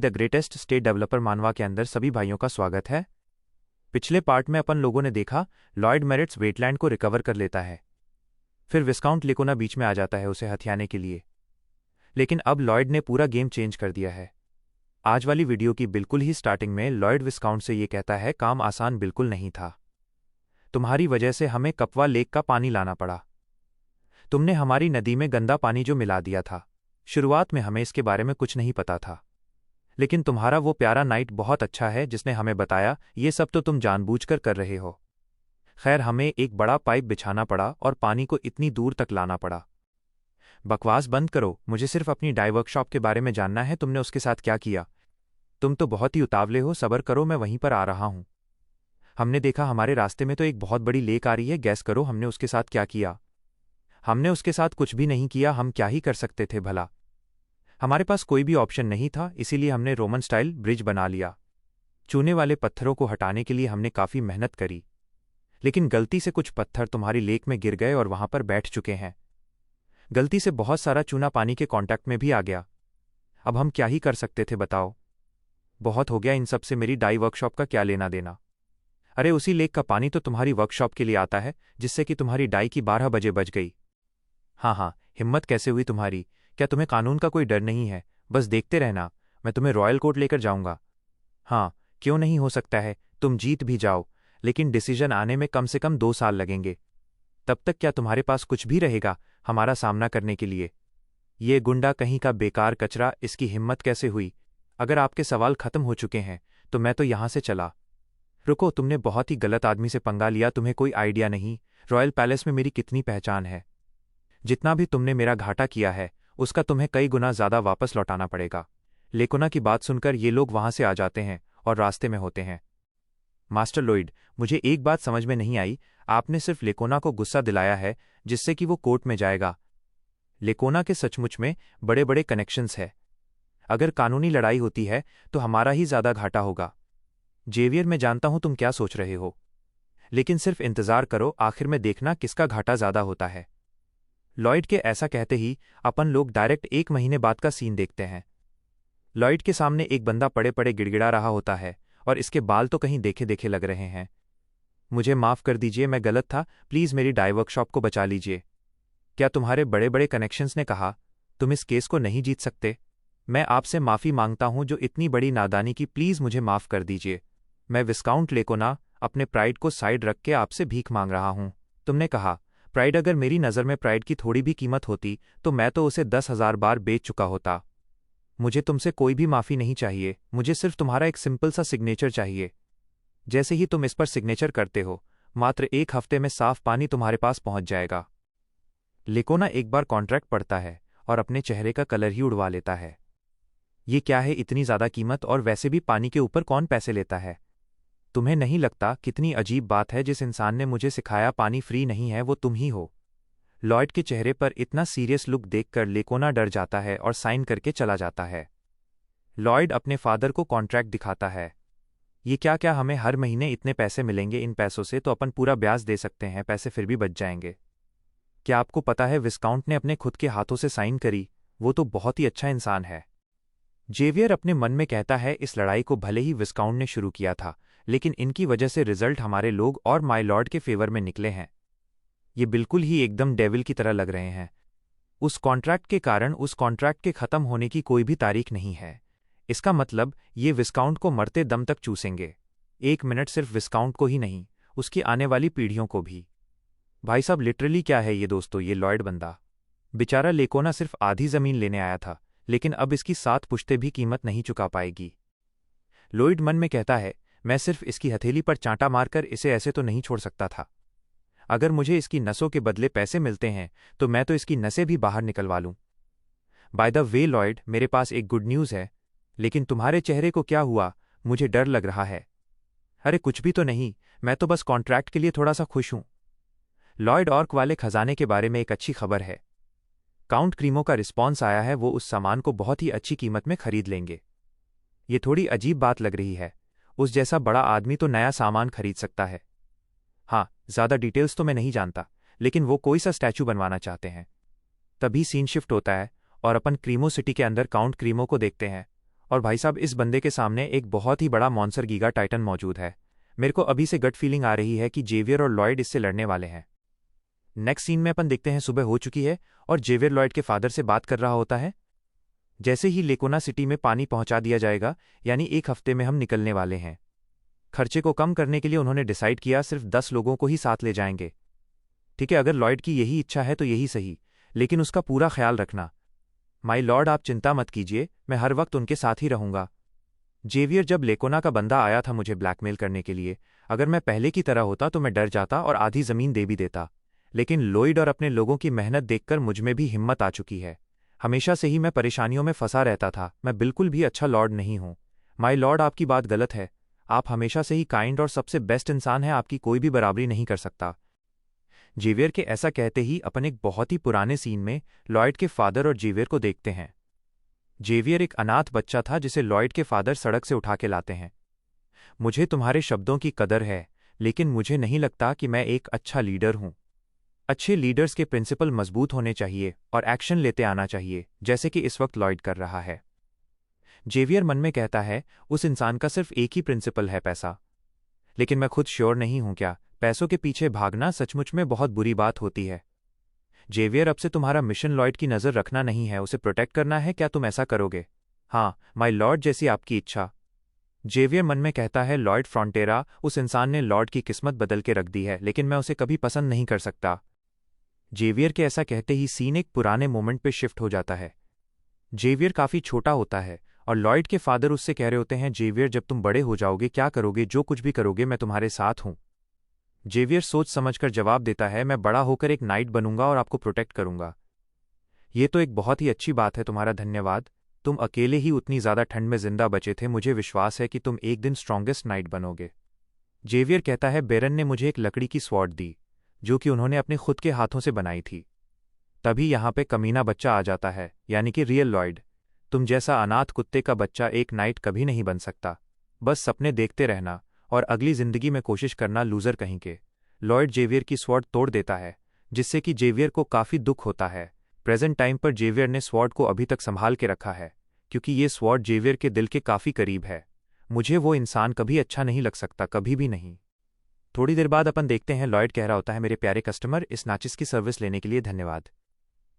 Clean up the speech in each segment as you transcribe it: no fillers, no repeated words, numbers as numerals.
The greatest state developer मानवा के अंदर सभी भाइयों का स्वागत है। पिछले पार्ट में अपन लोगों ने देखा लॉयड मेरिट्स वेटलैंड को रिकवर कर लेता है, फिर विस्काउंट लेकोना बीच में आ जाता है उसे हथियाने के लिए। लेकिन अब लॉयड ने पूरा गेम चेंज कर दिया है। आज वाली वीडियो की बिल्कुल ही स्टार्टिंग में लॉयड विस्काउंट से ये कहता है, काम आसान बिल्कुल नहीं था, तुम्हारी वजह से हमें कपवा लेक का पानी लाना पड़ा। तुमने हमारी नदी में गंदा पानी जो मिला दिया था। शुरुआत में हमें इसके बारे में कुछ नहीं पता था, लेकिन तुम्हारा वो प्यारा नाइट बहुत अच्छा है जिसने हमें बताया ये सब तो तुम जानबूझकर कर रहे हो। खैर, हमें एक बड़ा पाइप बिछाना पड़ा और पानी को इतनी दूर तक लाना पड़ा। बकवास बंद करो, मुझे सिर्फ अपनी डाई वर्कशॉप के बारे में जानना है, तुमने उसके साथ क्या किया। तुम तो बहुत ही उतावले हो, सब्र करो, मैं वहीं पर आ रहा हूं। हमने देखा हमारे रास्ते में तो एक बहुत बड़ी लेक आ रही है, गैस करो हमने उसके साथ क्या किया। हमने उसके साथ कुछ भी नहीं किया, हम क्या ही कर सकते थे भला। हमारे पास कोई भी ऑप्शन नहीं था, इसीलिए हमने रोमन स्टाइल ब्रिज बना लिया। चूने वाले पत्थरों को हटाने के लिए हमने काफी मेहनत करी, लेकिन गलती से कुछ पत्थर तुम्हारी लेक में गिर गए और वहां पर बैठ चुके हैं। गलती से बहुत सारा चूना पानी के कांटेक्ट में भी आ गया। अब हम क्या ही कर सकते थे बताओ। बहुत हो गया इन सब से, मेरी डाई वर्कशॉप का क्या लेना देना। अरे उसी लेक का पानी तो तुम्हारी वर्कशॉप के लिए आता है, जिससे कि तुम्हारी डाई की 12 बजे बज गई। हाँ, हिम्मत कैसे हुई तुम्हारी। क्या तुम्हें कानून का कोई डर नहीं है। बस देखते रहना, मैं तुम्हें रॉयल कोर्ट लेकर जाऊंगा। हाँ, क्यों नहीं हो सकता है, तुम जीत भी जाओ, लेकिन डिसीजन आने में कम से कम 2 साल लगेंगे। तब तक क्या तुम्हारे पास कुछ भी रहेगा हमारा सामना करने के लिए। ये गुंडा कहीं का बेकार कचरा, इसकी हिम्मत कैसे हुई। अगर आपके सवाल खत्म हो चुके हैं तो मैं तो यहां से चला। रुको, तुमने बहुत ही गलत आदमी से पंगा लिया, तुम्हें कोई आइडिया नहीं रॉयल पैलेस में मेरी कितनी पहचान है। जितना भी तुमने मेरा घाटा किया है उसका तुम्हें कई गुना ज्यादा वापस लौटाना पड़ेगा। लेकोना की बात सुनकर ये लोग वहां से आ जाते हैं और रास्ते में होते हैं। मास्टर लॉयड, मुझे एक बात समझ में नहीं आई, आपने सिर्फ लेकोना को गुस्सा दिलाया है जिससे कि वो कोर्ट में जाएगा। लेकोना के सचमुच में बड़े बड़े कनेक्शंस है। अगर कानूनी लड़ाई होती है तो हमारा ही ज्यादा घाटा होगा। जेवियर, मैं जानता हूं तुम क्या सोच रहे हो, लेकिन सिर्फ इंतजार करो, आखिर में देखना किसका घाटा ज्यादा होता है। लॉयड के ऐसा कहते ही अपन लोग डायरेक्ट 1 महीने बाद का सीन देखते हैं। लॉयड के सामने एक बंदा पड़े पड़े गिड़गिड़ा रहा होता है और इसके बाल तो कहीं देखे देखे लग रहे हैं। मुझे माफ कर दीजिए, मैं गलत था, प्लीज मेरी डाई वर्कशॉप को बचा लीजिए। क्या तुम्हारे बड़े बड़े कनेक्शंस ने कहा तुम इस केस को नहीं जीत सकते। मैं आपसे माफी मांगता हूं जो इतनी बड़ी नादानी की, प्लीज मुझे माफ कर दीजिए। मैं विस्काउंट लेकोना अपने प्राइड को साइड रख के आपसे भीख मांग रहा हूं। तुमने कहा प्राइड, अगर मेरी नज़र में प्राइड की थोड़ी भी कीमत होती तो मैं तो उसे 10,000 बार बेच चुका होता। मुझे तुमसे कोई भी माफी नहीं चाहिए, मुझे सिर्फ तुम्हारा एक सिंपल सा सिग्नेचर चाहिए। जैसे ही तुम इस पर सिग्नेचर करते हो, मात्र 1 हफ्ते में साफ पानी तुम्हारे पास पहुंच जाएगा। लेकोना एक बार कॉन्ट्रैक्ट पढ़ता है और अपने चेहरे का कलर ही उड़वा लेता है। ये क्या है, इतनी ज्यादा कीमत, और वैसे भी पानी के ऊपर कौन पैसे लेता है। तुम्हें नहीं लगता कितनी अजीब बात है, जिस इंसान ने मुझे सिखाया पानी फ्री नहीं है वो तुम ही हो। लॉयड के चेहरे पर इतना सीरियस लुक देखकर लेकोना डर जाता है और साइन करके चला जाता है। लॉयड अपने फादर को कॉन्ट्रैक्ट दिखाता है। ये क्या क्या हमें हर महीने इतने पैसे मिलेंगे, इन पैसों से तो अपन पूरा ब्याज दे सकते हैं, पैसे फिर भी बच जाएंगे। क्या आपको पता है विस्काउंट ने अपने खुद के हाथों से साइन करी, वो तो बहुत ही अच्छा इंसान है। जेवियर अपने मन में कहता है, इस लड़ाई को भले ही विस्काउंट ने शुरू किया था, लेकिन इनकी वजह से रिजल्ट हमारे लोग और माय लॉर्ड के फेवर में निकले हैं। ये बिल्कुल ही एकदम डेविल की तरह लग रहे हैं। उस कॉन्ट्रैक्ट के कारण उस कॉन्ट्रैक्ट के खत्म होने की कोई भी तारीख नहीं है। इसका मतलब ये विस्काउंट को मरते दम तक चूसेंगे। 1 मिनट सिर्फ विस्काउंट को ही नहीं, उसकी आने वाली पीढ़ियों को भी। भाई साहब, लिटरली क्या है ये दोस्तों, ये लॉयड बंदा बेचारा लेकोना सिर्फ आधी जमीन लेने आया था, लेकिन अब इसकी 7 पुश्तें भी कीमत नहीं चुका पाएगी। लॉयड मन में कहता है, मैं सिर्फ इसकी हथेली पर चांटा मारकर इसे ऐसे तो नहीं छोड़ सकता था। अगर मुझे इसकी नसों के बदले पैसे मिलते हैं तो मैं तो इसकी नसें भी बाहर निकलवा लूं। बाय द वे लॉयड, मेरे पास एक गुड न्यूज़ है। लेकिन तुम्हारे चेहरे को क्या हुआ, मुझे डर लग रहा है। अरे कुछ भी तो नहीं, मैं तो बस कॉन्ट्रैक्ट के लिए थोड़ा सा खुश हूं। लॉयड ऑर्क वाले खजाने के बारे में एक अच्छी खबर है। काउंट क्रीमो का रिस्पॉन्स आया है, वो उस सामान को बहुत ही अच्छी कीमत में खरीद लेंगे। ये थोड़ी अजीब बात लग रही है, उस जैसा बड़ा आदमी तो नया सामान खरीद सकता है। हाँ, ज्यादा डिटेल्स तो मैं नहीं जानता, लेकिन वो कोई सा स्टैचू बनवाना चाहते हैं। तभी सीन शिफ्ट होता है और अपन क्रीमो सिटी के अंदर काउंट क्रीमो को देखते हैं और भाई साहब, इस बंदे के सामने एक बहुत ही बड़ा मॉन्स्टर गीगा टाइटन मौजूद है। मेरे को अभी से गट फीलिंग आ रही है कि जेवियर और लॉयड इससे लड़ने वाले हैं। नेक्स्ट सीन में अपन देखते हैं सुबह हो चुकी है और जेवियर लॉयड के फादर से बात कर रहा होता है। जैसे ही लेकोना सिटी में पानी पहुंचा दिया जाएगा, यानी 1 हफ्ते में हम निकलने वाले हैं। खर्चे को कम करने के लिए उन्होंने डिसाइड किया सिर्फ 10 लोगों को ही साथ ले जाएंगे। ठीक है, अगर लॉयड की यही इच्छा है तो यही सही, लेकिन उसका पूरा ख्याल रखना। माई लॉर्ड, आप चिंता मत कीजिए, मैं हर वक्त उनके साथ ही रहूंगा। जेवियर, जब लेकोना का बंदा आया था मुझे ब्लैकमेल करने के लिए, अगर मैं पहले की तरह होता तो मैं डर जाता और आधी जमीन दे भी देता, लेकिन लॉयड और अपने लोगों की मेहनत देखकर मुझमें भी हिम्मत आ चुकी है। हमेशा से ही मैं परेशानियों में फंसा रहता था, मैं बिल्कुल भी अच्छा लॉर्ड नहीं हूं। माई लॉर्ड, आपकी बात गलत है। आप हमेशा से ही काइंड और सबसे बेस्ट इंसान हैं, आपकी कोई भी बराबरी नहीं कर सकता। जेवियर के ऐसा कहते ही अपन एक बहुत ही पुराने सीन में लॉयड के फादर और जेवियर को देखते हैं। जेवियर एक अनाथ बच्चा था जिसे लॉयड के फादर सड़क से उठा के लाते हैं। मुझे तुम्हारे शब्दों की कदर है, लेकिन मुझे नहीं लगता कि मैं एक अच्छा लीडर हूं। अच्छे लीडर्स के प्रिंसिपल मजबूत होने चाहिए और एक्शन लेते आना चाहिए, जैसे कि इस वक्त लॉयड कर रहा है। जेवियर मन में कहता है, उस इंसान का सिर्फ एक ही प्रिंसिपल है, पैसा। लेकिन मैं खुद श्योर नहीं हूं क्या पैसों के पीछे भागना सचमुच में बहुत बुरी बात होती है। जेवियर, अब से तुम्हारा मिशन लॉयड की नज़र रखना नहीं है, उसे प्रोटेक्ट करना है। क्या तुम ऐसा करोगे? हाँ माई लॉर्ड, जैसी आपकी इच्छा। जेवियर मन में कहता है, लॉयड फ्रॉन्टेरा, उस इंसान ने लॉर्ड की किस्मत बदल के रख दी है, लेकिन मैं उसे कभी पसंद नहीं कर सकता। जेवियर के ऐसा कहते ही सीन एक पुराने मोमेंट पे शिफ्ट हो जाता है। जेवियर काफ़ी छोटा होता है और लॉयड के फादर उससे कह रहे होते हैं, जेवियर, जब तुम बड़े हो जाओगे क्या करोगे? जो कुछ भी करोगे मैं तुम्हारे साथ हूं। जेवियर सोच समझकर जवाब देता है, मैं बड़ा होकर एक नाइट बनूंगा और आपको प्रोटेक्ट करूंगा। ये तो एक बहुत ही अच्छी बात है, तुम्हारा धन्यवाद। तुम अकेले ही उतनी ज़्यादा ठंड में जिंदा बचे थे, मुझे विश्वास है कि तुम एक दिन स्ट्रॉन्गेस्ट नाइट बनोगे। जेवियर कहता है, बेरन ने मुझे एक लकड़ी की स्वॉर्ड दी, जो कि उन्होंने अपने खुद के हाथों से बनाई थी। तभी यहाँ पे कमीना बच्चा आ जाता है, यानी कि रियल लॉयड। तुम जैसा अनाथ कुत्ते का बच्चा एक नाइट कभी नहीं बन सकता। बस सपने देखते रहना और अगली जिंदगी में कोशिश करना, लूजर कहीं के। लॉयड जेवियर की स्वॉर्ड तोड़ देता है, जिससे कि जेवियर को काफ़ी दुख होता है। प्रेजेंट टाइम पर जेवियर ने स्वॉर्ड को अभी तक संभाल के रखा है, क्योंकि ये स्वॉर्ड जेवियर के दिल के काफ़ी करीब है। मुझे वो इंसान कभी अच्छा नहीं लग सकता, कभी भी नहीं। थोड़ी देर बाद अपन देखते हैं लॉयड कह रहा होता है, मेरे प्यारे कस्टमर, इस नाचिस की सर्विस लेने के लिए धन्यवाद।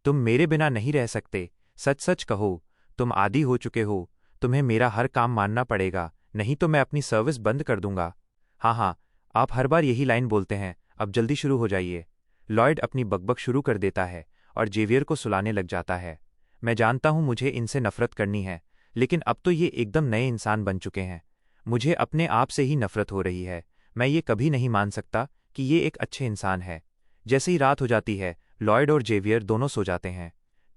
तुम मेरे बिना नहीं रह सकते। सच सच कहो, तुम आदी हो चुके हो। तुम्हें मेरा हर काम मानना पड़ेगा, नहीं तो मैं अपनी सर्विस बंद कर दूंगा। हाँ हाँ, आप हर बार यही लाइन बोलते हैं, अब जल्दी शुरू हो जाइए। लॉयड अपनी बकबक शुरू कर देता है और जेवियर को सुलाने लग जाता है। मैं जानता हूं मुझे इनसे नफरत करनी है, लेकिन अब तो ये एकदम नए इंसान बन चुके हैं। मुझे अपने आप से ही नफरत हो रही है। मैं ये कभी नहीं मान सकता कि ये एक अच्छे इंसान है। जैसे ही रात हो जाती है, लॉयड और जेवियर दोनों सो जाते हैं।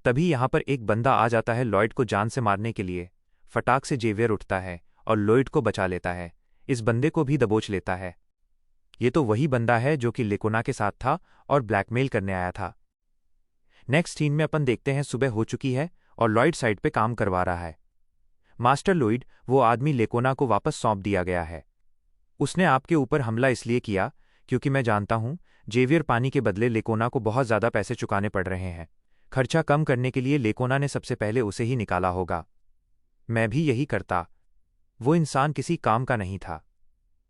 तभी यहाँ पर एक बंदा आ जाता है लॉयड को जान से मारने के लिए। फटाक से जेवियर उठता है और लॉयड को बचा लेता है। इस बंदे को भी दबोच लेता है। ये तो वही बंदा है जो कि लेकोना के साथ था और ब्लैकमेल करने आया था। नेक्स्ट सीन में अपन देखते हैं सुबह हो चुकी है और लॉयड साइड पे काम करवा रहा है। मास्टर लॉयड, वो आदमी लेकोना को वापस सौंप दिया गया है। उसने आपके ऊपर हमला इसलिए किया क्योंकि मैं जानता हूं जेवियर पानी के बदले लेकोना को बहुत ज़्यादा पैसे चुकाने पड़ रहे हैं। खर्चा कम करने के लिए लेकोना ने सबसे पहले उसे ही निकाला होगा। मैं भी यही करता। वो इंसान किसी काम का नहीं था।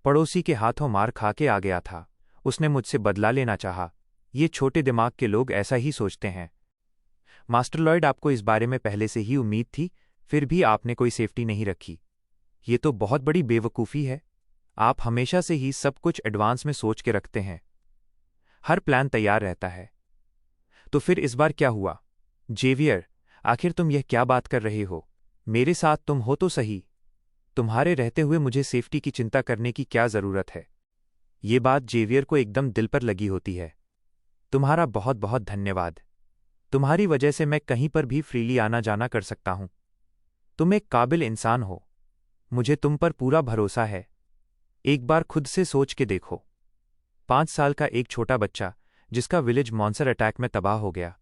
पड़ोसी के हाथों मार खा के आ गया था। उसने मुझसे बदला लेना चाहा। ये छोटे दिमाग के लोग ऐसा ही सोचते हैं। मास्टर लॉयड, आपको इस बारे में पहले से ही उम्मीद थी, फिर भी आपने कोई सेफ्टी नहीं रखी। ये तो बहुत बड़ी बेवकूफ़ी है। आप हमेशा से ही सब कुछ एडवांस में सोच के रखते हैं। हर प्लान तैयार रहता है। तो फिर इस बार क्या हुआ? जेवियर, आखिर तुम यह क्या बात कर रहे हो? मेरे साथ तुम हो तो सही। तुम्हारे रहते हुए मुझे सेफ्टी की चिंता करने की क्या ज़रूरत है? ये बात जेवियर को एकदम दिल पर लगी होती है। तुम्हारा बहुत बहुत धन्यवाद। तुम्हारी वजह से मैं कहीं पर भी फ्रीली आना जाना कर सकता हूं। तुम एक काबिल इंसान हो। मुझे तुम पर पूरा भरोसा है। एक बार खुद से सोच के देखो। 5 साल का एक छोटा बच्चा जिसका विलेज मॉन्स्टर अटैक में तबाह हो गया।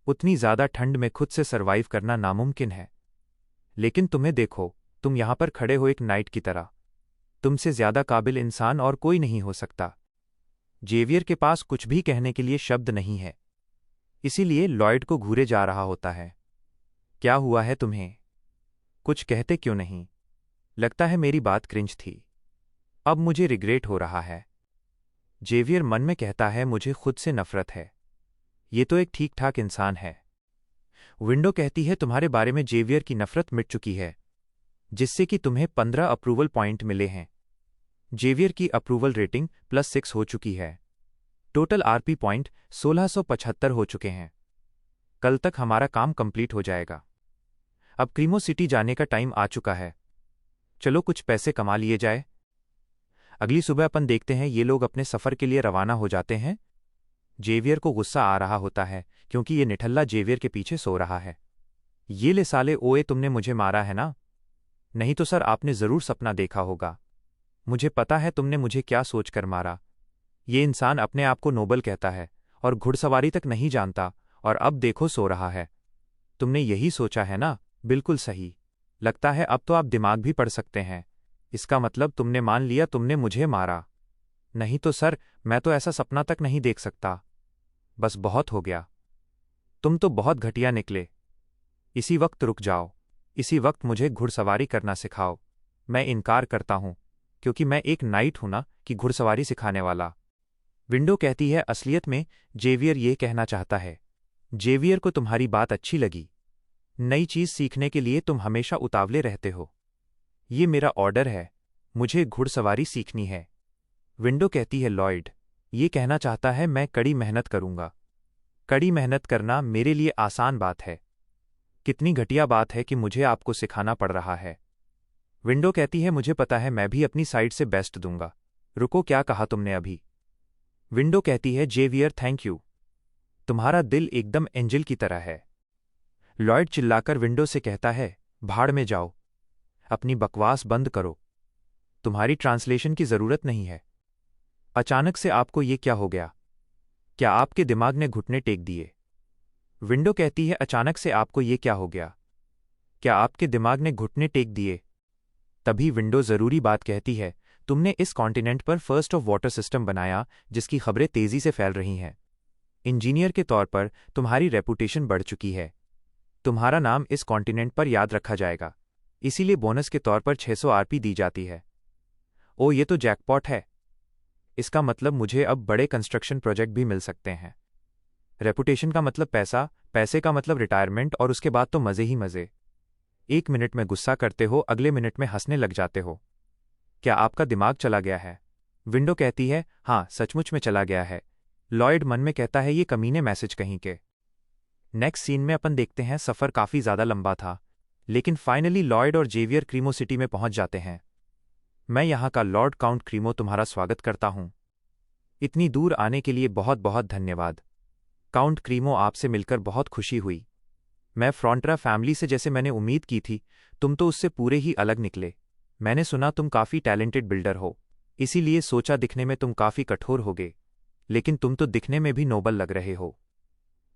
उतनी ज़्यादा ठंड में खुद से सर्वाइव करना नामुमकिन है। लेकिन तुम्हें देखो, तुम यहां पर खड़े हो एक नाइट की तरह। तुमसे ज़्यादा काबिल इंसान और कोई नहीं हो सकता। जेवियर के पास कुछ भी कहने के लिए शब्द नहीं है, इसीलिए लॉयड को घूरे जा रहा होता है। क्या हुआ है तुम्हें? कुछ कहते क्यों नहीं? लगता है मेरी बात क्रिंज थी। अब मुझे रिग्रेट हो रहा है। जेवियर मन में कहता है, मुझे खुद से नफरत है। ये तो एक ठीक ठाक इंसान है। विंडो कहती है, तुम्हारे बारे में जेवियर की नफरत मिट चुकी है, जिससे कि तुम्हें 15 अप्रूवल पॉइंट मिले हैं। जेवियर की अप्रूवल रेटिंग +6 हो चुकी है। टोटल आरपी पॉइंट 1675 हो चुके हैं। कल तक हमारा काम कंप्लीट हो जाएगा। अब क्रीमो सिटी जाने का टाइम आ चुका है। चलो कुछ पैसे कमा लिए जाए। अगली सुबह अपन देखते हैं ये लोग अपने सफर के लिए रवाना हो जाते हैं। जेवियर को गुस्सा आ रहा होता है क्योंकि ये निठल्ला जेवियर के पीछे सो रहा है। ये ले साले, ओए तुमने मुझे मारा है ना? नहीं तो सर आपने जरूर सपना देखा होगा। मुझे पता है तुमने मुझे क्या सोचकर मारा। ये इंसान अपने आप को नोबल कहता है और घुड़सवारी तक नहीं जानता, और अब देखो सो रहा है। तुमने यही सोचा है ना? बिल्कुल सही। लगता है अब तो आप दिमाग भी पढ़ सकते हैं। इसका मतलब तुमने मान लिया तुमने मुझे मारा। नहीं तो सर, मैं तो ऐसा सपना तक नहीं देख सकता। बस बहुत हो गया। तुम तो बहुत घटिया निकले। इसी वक्त रुक जाओ। इसी वक्त मुझे घुड़सवारी करना सिखाओ। मैं इनकार करता हूं, क्योंकि मैं एक नाइट हूं ना कि घुड़सवारी सिखाने वाला। विंडो कहती है, असलियत में जेवियर ये कहना चाहता है। जेवियर को तुम्हारी बात अच्छी लगी। नई चीज सीखने के लिए तुम हमेशा उतावले रहते हो। ये मेरा ऑर्डर है, मुझे घुड़सवारी सीखनी है। विंडो कहती है, लॉयड ये कहना चाहता है मैं कड़ी मेहनत करूंगा। कड़ी मेहनत करना मेरे लिए आसान बात है। कितनी घटिया बात है कि मुझे आपको सिखाना पड़ रहा है। विंडो कहती है, मुझे पता है, मैं भी अपनी साइड से बेस्ट दूंगा। रुको, क्या कहा तुमने अभी? विंडो कहती है, जेवियर थैंक यू। तुम्हारा दिल एकदम एंजल की तरह है। लॉयड चिल्लाकर विंडो से कहता है, भाड़ में जाओ। अपनी बकवास बंद करो। तुम्हारी ट्रांसलेशन की जरूरत नहीं है। अचानक से आपको ये क्या हो गया? क्या आपके दिमाग ने घुटने टेक दिए? विंडो कहती है, अचानक से आपको ये क्या हो गया? क्या आपके दिमाग ने घुटने टेक दिए? तभी विंडो जरूरी बात कहती है, तुमने इस कॉन्टिनेंट पर फर्स्ट ऑफ वाटर सिस्टम बनाया जिसकी खबरें तेजी से फैल रही हैं। इंजीनियर के तौर पर तुम्हारी रेपुटेशन बढ़ चुकी है। तुम्हारा नाम इस कॉन्टिनेंट पर याद रखा जाएगा, इसीलिए बोनस के तौर पर 600 आरपी दी जाती है। ओ, ये तो जैकपॉट है। इसका मतलब मुझे अब बड़े कंस्ट्रक्शन प्रोजेक्ट भी मिल सकते हैं। रेपुटेशन का मतलब पैसा, पैसे का मतलब रिटायरमेंट, और उसके बाद तो मजे ही मजे। 1 मिनट में गुस्सा करते हो, अगले मिनट में हंसने लग जाते हो। क्या आपका दिमाग चला गया है? विंडो कहती है, हाँ सचमुच में चला गया है। लॉयड मन में कहता है, ये कमीने मैसेज कहीं के। नेक्स्ट सीन में अपन देखते हैं सफर काफी ज्यादा लंबा था, लेकिन फाइनली लॉयड और जेवियर क्रीमो सिटी में पहुंच जाते हैं। मैं यहां का लॉर्ड काउंट क्रीमो तुम्हारा स्वागत करता हूं। इतनी दूर आने के लिए बहुत बहुत धन्यवाद। काउंट क्रीमो, आपसे मिलकर बहुत खुशी हुई। मैं फ्रॉन्टरा फैमिली से जैसे मैंने उम्मीद की थी, तुम तो उससे पूरे ही अलग निकले। मैंने सुना तुम काफी टैलेंटेड बिल्डर हो, इसीलिए सोचा दिखने में तुम काफी कठोर होगे, लेकिन तुम तो दिखने में भी नोबल लग रहे हो।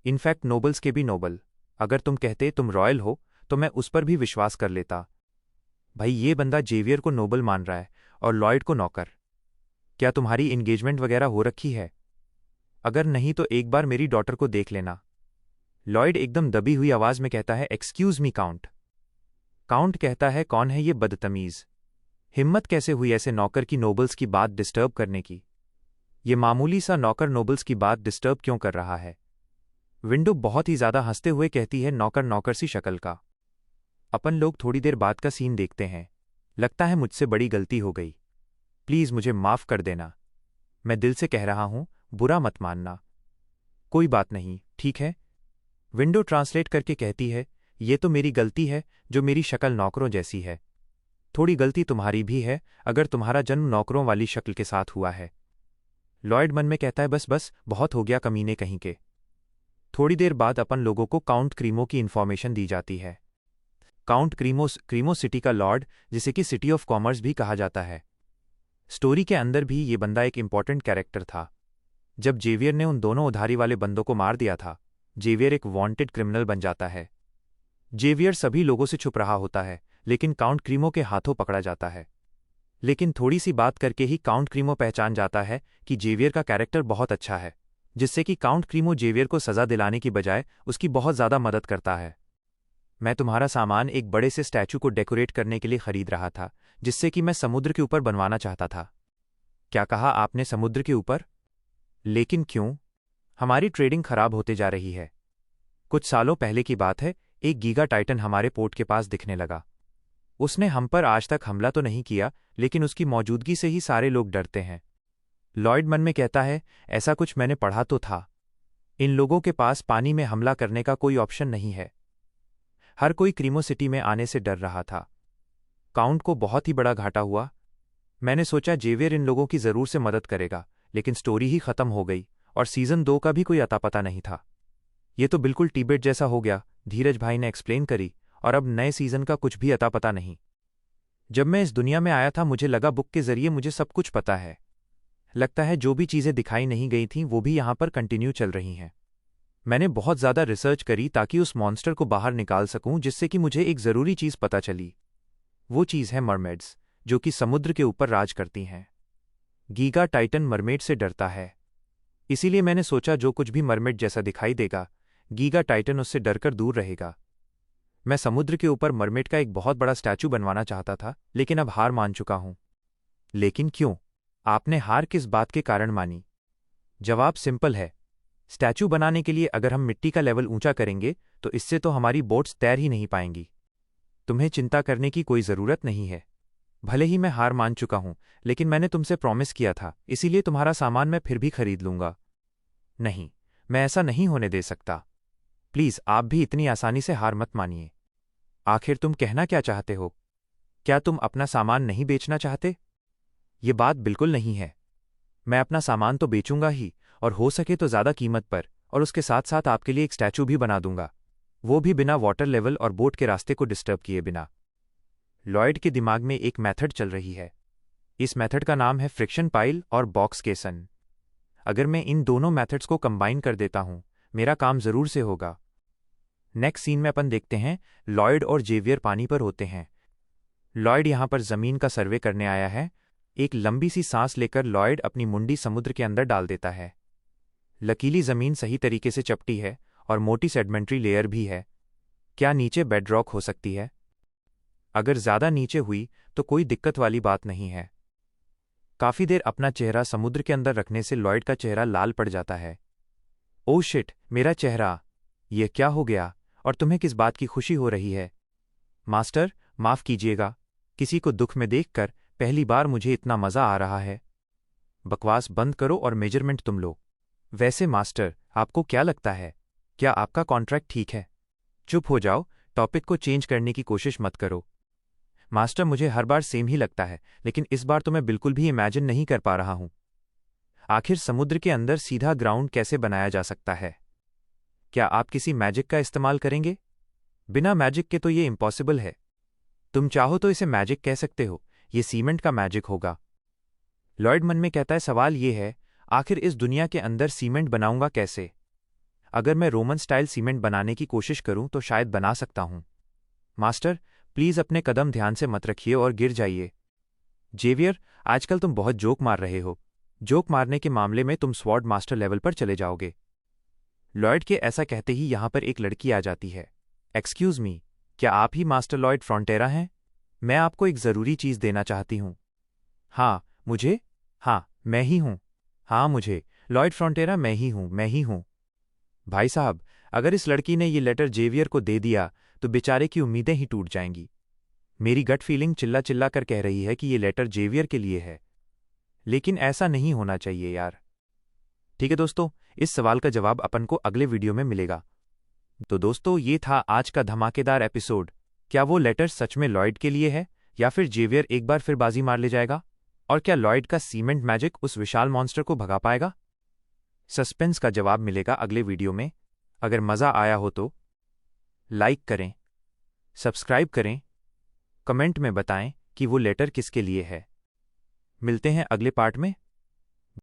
इनफैक्ट नोबल्स के भी नोबल। अगर तुम कहते तुम रॉयल हो तो मैं उस पर भी विश्वास कर लेता। भाई, ये बंदा जेवियर को नोबल मान रहा है और लॉयड को नौकर। क्या तुम्हारी एंगेजमेंट वगैरह हो रखी है? अगर नहीं तो एक बार मेरी डॉटर को देख लेना। लॉयड एकदम दबी हुई आवाज में कहता है, एक्सक्यूज मी काउंट। काउंट कहता है, कौन है ये बदतमीज? हिम्मत कैसे हुई ऐसे नौकर की नोबल्स की बात डिस्टर्ब करने की? ये मामूली सा नौकर नोबल्स की बात डिस्टर्ब क्यों कर रहा है? विंडो बहुत ही ज्यादा हंसते हुए कहती है, नौकर नौकर सी शक्ल का। अपन लोग थोड़ी देर बाद का सीन देखते हैं। लगता है मुझसे बड़ी गलती हो गई। प्लीज मुझे माफ कर देना। मैं दिल से कह रहा हूं, बुरा मत मानना। कोई बात नहीं, ठीक है? विंडो ट्रांसलेट करके कहती है, ये तो मेरी गलती है जो मेरी शक्ल नौकरों जैसी है। थोड़ी गलती तुम्हारी भी है अगर तुम्हारा जन्म नौकरों वाली शक्ल के साथ हुआ है। लॉयड मन में कहता है, बस बस बहुत हो गया कमीने कहीं के। थोड़ी देर बाद अपन लोगों को काउंट क्रीमो की इन्फॉर्मेशन दी जाती है। काउंट क्रीमो सिटी का लॉर्ड, जिसे कि सिटी ऑफ कॉमर्स भी कहा जाता है। स्टोरी के अंदर भी ये बंदा एक इंपॉर्टेंट कैरेक्टर था। जब जेवियर ने उन दोनों उधारी वाले बंदों को मार दिया था, जेवियर एक वांटेड क्रिमिनल बन जाता है। जेवियर सभी लोगों से छुप रहा होता है, लेकिन काउंट क्रीमो के हाथों पकड़ा जाता है। लेकिन थोड़ी सी बात करके ही काउंट क्रीमो पहचान जाता है कि जेवियर का कैरेक्टर बहुत अच्छा है, जिससे कि काउंट क्रीमो जेवियर को सजा दिलाने की बजाय उसकी बहुत ज्यादा मदद करता है। मैं तुम्हारा सामान एक बड़े से स्टैचू को डेकोरेट करने के लिए खरीद रहा था, जिससे कि मैं समुद्र के ऊपर बनवाना चाहता था। क्या कहा आपने, समुद्र के ऊपर? लेकिन क्यों? हमारी ट्रेडिंग खराब होते जा रही है। कुछ सालों पहले की बात है, एक गीगा टाइटन हमारे पोर्ट के पास दिखने लगा। उसने हम पर आज तक हमला तो नहीं किया, लेकिन उसकी मौजूदगी से ही सारे लोग डरते हैं। लॉयड मन में कहता है, ऐसा कुछ मैंने पढ़ा तो था। इन लोगों के पास पानी में हमला करने का कोई ऑप्शन नहीं है। हर कोई क्रीमो सिटी में आने से डर रहा था। काउंट को बहुत ही बड़ा घाटा हुआ। मैंने सोचा जेवियर इन लोगों की जरूर से मदद करेगा, लेकिन स्टोरी ही खत्म हो गई और सीजन 2 का भी कोई अता पता नहीं था। ये तो बिल्कुल टिबेट जैसा हो गया, धीरज भाई ने एक्सप्लेन करी, और अब नए सीजन का कुछ भी अता पता नहीं। जब मैं इस दुनिया में आया था मुझे लगा बुक के जरिए मुझे सब कुछ पता है। लगता है जो भी चीजें दिखाई नहीं गई थीं वो भी यहां पर कंटिन्यू चल रही हैं। मैंने बहुत ज़्यादा रिसर्च करी ताकि उस मॉन्स्टर को बाहर निकाल सकूं, जिससे कि मुझे एक ज़रूरी चीज़ पता चली। वो चीज़ है मरमेड्स, जो कि समुद्र के ऊपर राज करती हैं। गीगा टाइटन मरमेड से डरता है, इसीलिए मैंने सोचा जो कुछ भी मरमेड जैसा दिखाई देगा, गीगा टाइटन उससे डरकर दूर रहेगा। मैं समुद्र के ऊपर मरमेड का एक बहुत बड़ा स्टैचू बनवाना चाहता था, लेकिन अब हार मान चुका हूं। लेकिन क्यों? आपने हार किस बात के कारण मानी? जवाब सिंपल है। स्टैचू बनाने के लिए अगर हम मिट्टी का लेवल ऊंचा करेंगे तो इससे तो हमारी बोट्स तैर ही नहीं पाएंगी। तुम्हें चिंता करने की कोई ज़रूरत नहीं है। भले ही मैं हार मान चुका हूं, लेकिन मैंने तुमसे प्रॉमिस किया था, इसीलिए तुम्हारा सामान मैं फिर भी खरीद लूंगा। नहीं, मैं ऐसा नहीं होने दे सकता। प्लीज़ आप भी इतनी आसानी से हार मत मानिए। आखिर तुम कहना क्या चाहते हो? क्या तुम अपना सामान नहीं बेचना चाहते? ये बात बिल्कुल नहीं है। मैं अपना सामान तो बेचूंगा ही, और हो सके तो ज़्यादा कीमत पर, और उसके साथ साथ आपके लिए एक स्टैचू भी बना दूंगा, वो भी बिना वाटर लेवल और बोट के रास्ते को डिस्टर्ब किए बिना। लॉयड के दिमाग में एक मेथड चल रही है। इस मेथड का नाम है फ्रिक्शन पाइल और बॉक्स केसन। अगर मैं इन दोनों मेथड्स को कंबाइन कर देता हूं, मेरा काम जरूर से होगा। नेक्स्ट सीन में अपन देखते हैं, लॉयड और जेवियर पानी पर होते हैं। लॉयड यहां पर जमीन का सर्वे करने आया है। एक लंबी सी सांस लेकर लॉयड अपनी मुंडी समुद्र के अंदर डाल देता है। लकीली जमीन सही तरीके से चपटी है और मोटी सेडमेंट्री लेयर भी है। क्या नीचे बेडरॉक हो सकती है? अगर ज्यादा नीचे हुई तो कोई दिक्कत वाली बात नहीं है। काफी देर अपना चेहरा समुद्र के अंदर रखने से लॉयड का चेहरा लाल पड़ जाता है। ओह शिट, मेरा चेहरा! यह क्या हो गया? और तुम्हें किस बात की खुशी हो रही है? मास्टर, माफ कीजिएगा, किसी को दुख में देखकर पहली बार मुझे इतना मजा आ रहा है। बकवास बंद करो और मेजरमेंट तुम लो। वैसे मास्टर, आपको क्या लगता है, क्या आपका कॉन्ट्रैक्ट ठीक है? चुप हो जाओ, टॉपिक को चेंज करने की कोशिश मत करो। मास्टर, मुझे हर बार सेम ही लगता है, लेकिन इस बार तो मैं बिल्कुल भी इमेजिन नहीं कर पा रहा हूं। आखिर समुद्र के अंदर सीधा ग्राउंड कैसे बनाया जा सकता है? क्या आप किसी मैजिक का इस्तेमाल करेंगे? बिना मैजिक के तो ये इम्पॉसिबल है। तुम चाहो तो इसे मैजिक कह सकते हो, ये सीमेंट का मैजिक होगा। लॉयड मन में कहता है, सवाल ये है, आखिर इस दुनिया के अंदर सीमेंट बनाऊंगा कैसे? अगर मैं रोमन स्टाइल सीमेंट बनाने की कोशिश करूं तो शायद बना सकता हूं। मास्टर, प्लीज अपने कदम ध्यान से मत रखिए और गिर जाइए। जेवियर, आजकल तुम बहुत जोक मार रहे हो। जोक मारने के मामले में तुम स्वॉर्ड मास्टर लेवल पर चले जाओगे। लॉयड के ऐसा कहते ही यहां पर एक लड़की आ जाती है। एक्सक्यूज मी, क्या आप ही मास्टर लॉयड फ्रॉन्टेरा हैं? मैं आपको एक जरूरी चीज देना चाहती हूं। हाँ, मुझे? हाँ, मैं ही हूं। हाँ, मुझे लॉयड फ्रॉन्टेरा, मैं ही हूं। भाई साहब, अगर इस लड़की ने ये लेटर जेवियर को दे दिया तो बेचारे की उम्मीदें ही टूट जाएंगी। मेरी गट फीलिंग चिल्ला चिल्ला कर कह रही है कि ये लेटर जेवियर के लिए है, लेकिन ऐसा नहीं होना चाहिए यार। ठीक है दोस्तों, इस सवाल का जवाब अपन को अगले वीडियो में मिलेगा। तो दोस्तों, ये था आज का धमाकेदार एपिसोड। क्या वो लेटर सच में लॉयड के लिए है, या फिर जेवियर एक बार फिर बाजी मार ले जाएगा? और क्या लॉयड का सीमेंट मैजिक उस विशाल मॉन्स्टर को भगा पाएगा? सस्पेंस का जवाब मिलेगा अगले वीडियो में। अगर मजा आया हो तो लाइक करें, सब्सक्राइब करें, कमेंट में बताएं कि वो लेटर किसके लिए है। मिलते हैं अगले पार्ट में।